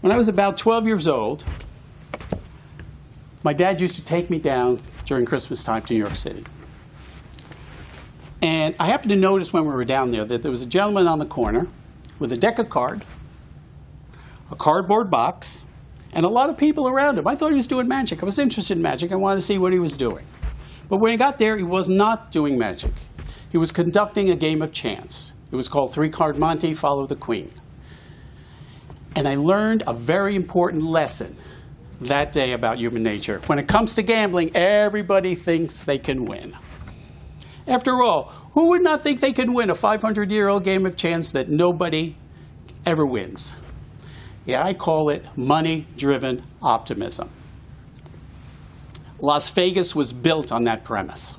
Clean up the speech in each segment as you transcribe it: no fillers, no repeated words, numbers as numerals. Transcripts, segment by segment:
When I was about 12 years old, my dad used to take me down during Christmas time to New York City. And I happened to notice when we were down there that there was a gentleman on the corner with a deck of cards, a cardboard box, and a lot of people around him. I thought he was doing magic. I was interested in magic. I wanted to see what he was doing. But when he got there, he was not doing magic. He was conducting a game of chance. It was called three-card Monty, Follow the Queen. And I learned a very important lesson that day about human nature. When it comes to gambling, everybody thinks they can win. After all, who would not think they can win a 500-year-old game of chance that nobody ever wins? Yeah, I call it money-driven optimism. Las Vegas was built on that premise.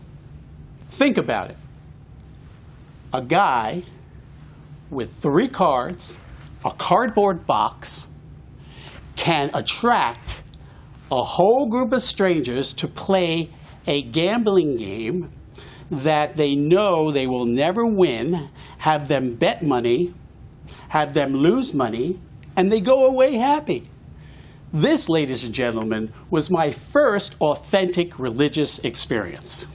Think about it. A guy with 3 cards, a cardboard box, can attract a whole group of strangers to play a gambling game that they know they will never win, have them bet money, have them lose money, and they go away happy. This, ladies and gentlemen, was my first authentic religious experience.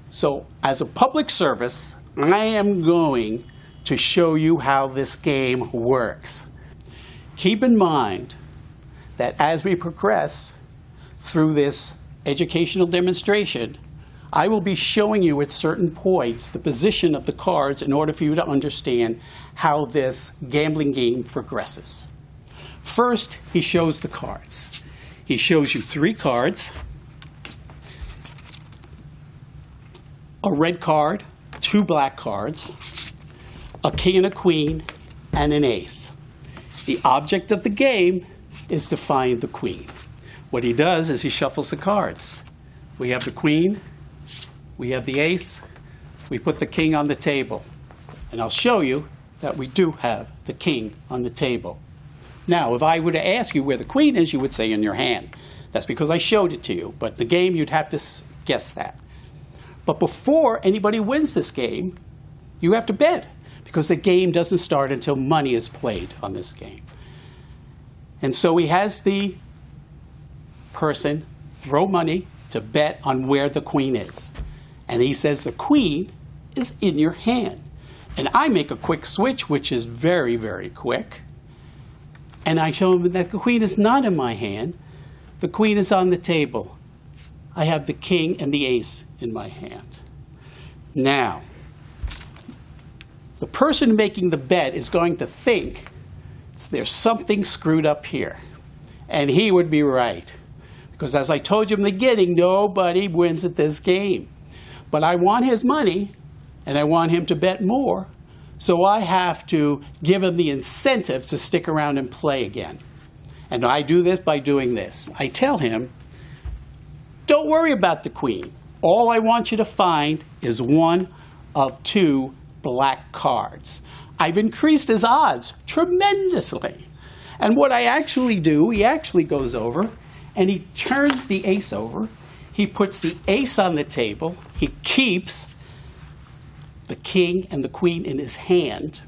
So, as a public service, I am going to show you how this game works. Keep in mind that as we progress through this educational demonstration, I will be showing you at certain points the position of the cards in order for you to understand how this gambling game progresses. First, he shows the cards. He shows you 3 cards, a red card, 2 black cards, a king and a queen, and an ace. The object of the game is to find the queen. What he does is he shuffles the cards. We have the queen, we have the ace, we put the king on the table. And I'll show you that we do have the king on the table. Now, if I were to ask you where the queen is, you would say in your hand. That's because I showed it to you. But the game, you'd have to guess that. But before anybody wins this game, you have to bet, because the game doesn't start until money is played on this game. And so he has the person throw money to bet on where the queen is. And he says the queen is in your hand. And I make a quick switch, which is very, very quick. And I show him that the queen is not in my hand. The queen is on the table. I have the king and the ace in my hand. Now, the person making the bet is going to think there's something screwed up here. And he would be right. Because as I told you in the beginning, nobody wins at this game. But I want his money, and I want him to bet more. So I have to give him the incentive to stick around and play again. And I do this by doing this. I tell him, don't worry about the queen. All I want you to find is one of 2 black cards. I've increased his odds tremendously. And what I actually do, he actually goes over and he turns the ace over. He puts the ace on the table. He keeps the king and the queen in his hand.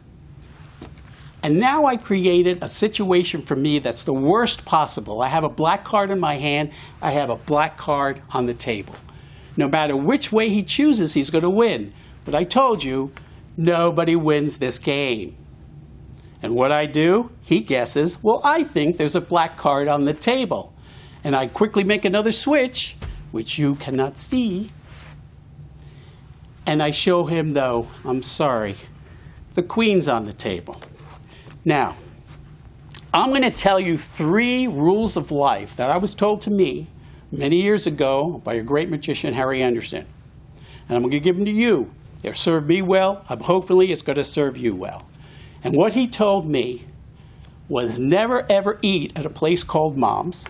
And now I created a situation for me that's the worst possible. I have a black card in my hand. I have a black card on the table. No matter which way he chooses, he's going to win. But I told you, nobody wins this game. And what I do, he guesses, well, I think there's a black card on the table. And I quickly make another switch, which you cannot see. And I show him, though, I'm sorry, the queen's on the table. Now, I'm going to tell you 3 rules of life that I was told to me many years ago by a great magician, Harry Anderson. And I'm going to give them to you. They've served me well. Hopefully, it's going to serve you well. And what he told me was never, ever eat at a place called Mom's.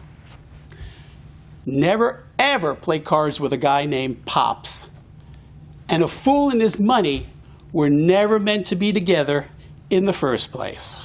Never, ever play cards with a guy named Pops. And a fool and his money were never meant to be together in the first place.